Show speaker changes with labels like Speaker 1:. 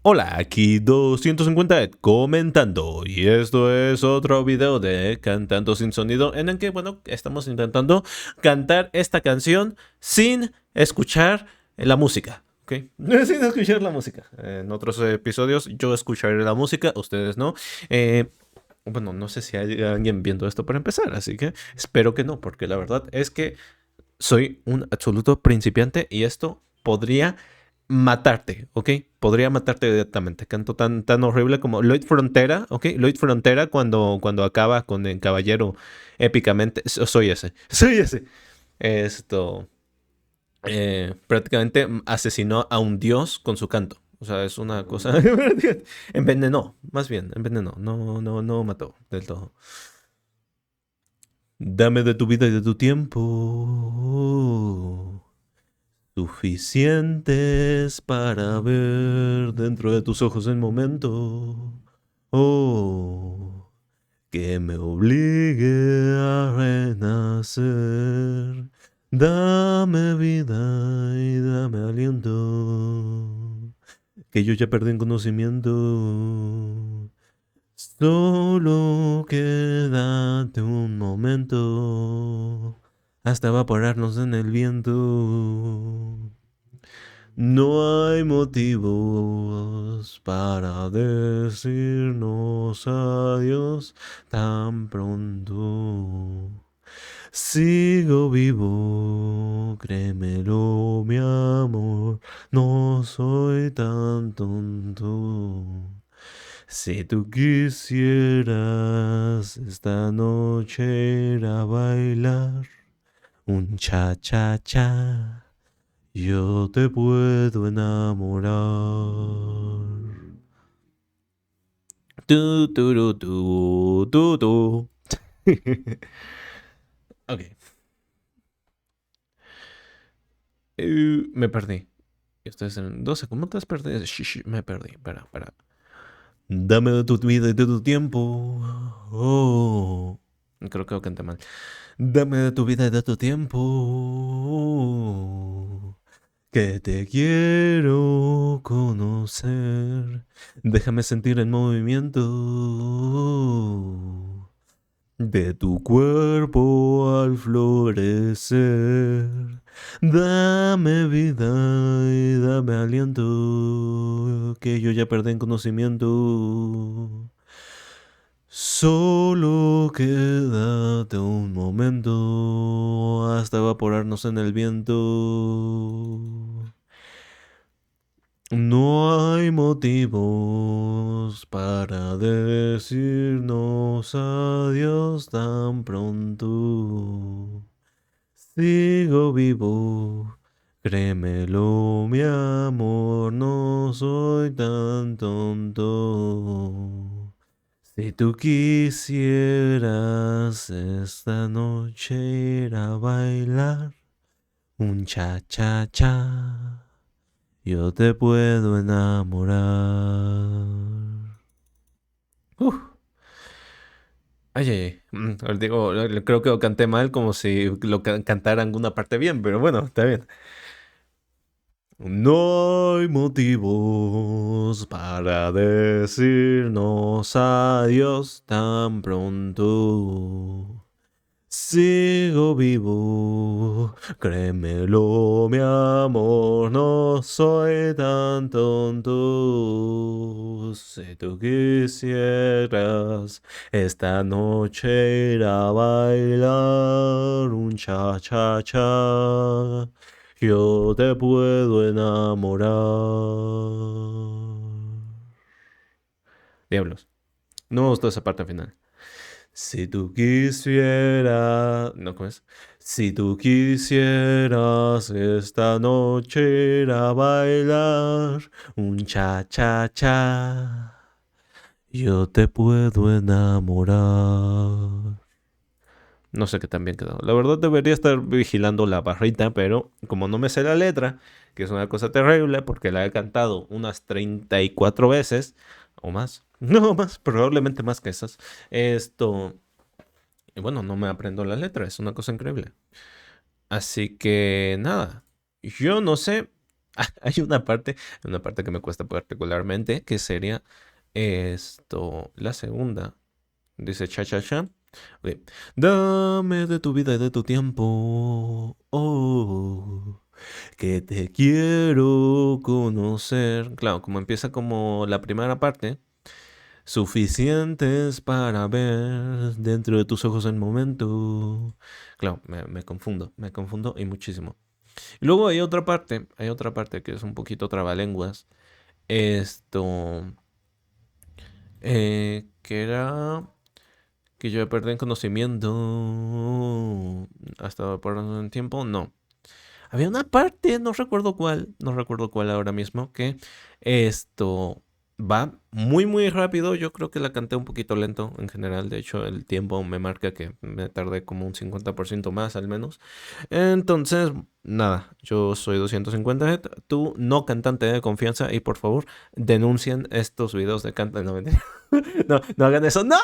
Speaker 1: Hola, aquí 250 Ed comentando y esto es otro video de Cantando sin Sonido en el que, bueno, estamos intentando cantar esta canción sin escuchar la música, ¿ok? Sin escuchar la música. En otros episodios yo escucharé la música, ustedes no. Bueno, no sé si hay alguien viendo esto para empezar, así que espero que no, porque la verdad es que soy un absoluto principiante y esto podría matarte, ¿ok? Podría matarte directamente. Canto tan horrible como Lloyd Frontera, ¿ok? Lloyd Frontera cuando acaba con el caballero épicamente. Soy ese, soy ese. Esto prácticamente asesinó a un dios con su canto. O sea, es una cosa. Envenenó, más bien, envenenó. No mató del todo. Dame de tu vida y de tu tiempo. Suficientes para ver dentro de tus ojos el momento. Oh, que me obligue a renacer. Dame vida y dame aliento. Que yo ya perdí el conocimiento. Solo quédate un momento hasta evaporarnos en el viento. No hay motivos para decirnos adiós tan pronto. Sigo vivo, créemelo, mi amor, no soy tan tonto. Si tú quisieras esta noche ir a bailar un cha-cha-cha, yo te puedo enamorar. Tu. Ok. Me perdí. Ustedes en 12 ¿cómo te has perdido? Me perdí. Para. Dame de tu vida y de tu tiempo. Oh. Creo que canté mal. Dame de tu vida y de tu tiempo. Que te quiero conocer. Déjame sentir el movimiento de tu cuerpo al florecer. Dame vida y dame aliento, que yo ya perdí en conocimiento. Solo quédate un momento hasta evaporarnos en el viento. No hay motivos para decirnos adiós tan pronto. Sigo vivo, créemelo, mi amor, no soy tan tonto. Si tú quisieras esta noche ir a bailar un cha-cha-cha, yo te puedo enamorar. Ay. Digo, creo que lo canté mal como si lo cantara en alguna parte bien, pero bueno, está bien. No hay motivos para decirnos adiós tan pronto. Sigo vivo, créemelo, mi amor, no soy tan tonto. Si tú quisieras esta noche ir a bailar un cha-cha-cha, yo te puedo enamorar. Diablos, no me gustó esa parte final. Si tú quisieras, no, ¿cómo es? Si tú quisieras esta noche ir a bailar un cha-cha-cha, yo te puedo enamorar. No sé qué tan bien quedó. La verdad debería estar vigilando la barrita, pero como no me sé la letra, que es una cosa terrible porque la he cantado unas 34 veces o más. No más, probablemente más que esas. Esto, y bueno, no me aprendo la letra, es una cosa increíble. Así que nada, yo no sé Hay una parte que me cuesta particularmente, que sería la segunda. Dice cha cha cha. Ok. Dame de tu vida y de tu tiempo. Oh, que te quiero conocer. Claro, como empieza como la primera parte. Suficientes para ver dentro de tus ojos el momento. Claro, me confundo y muchísimo. Y luego hay otra parte que es un poquito trabalenguas. Esto, que era que yo perdí el conocimiento hasta por un tiempo, no. Había una parte, no recuerdo cuál ahora mismo, que esto va muy muy rápido. Yo creo que la canté un poquito lento en general. De hecho, el tiempo me marca que me tardé como un 50% más al menos. Entonces, nada, yo soy 250 Head, tú no cantante de confianza y por favor denuncien estos videos de canta. No, mentira. No, no hagan eso. ¡No!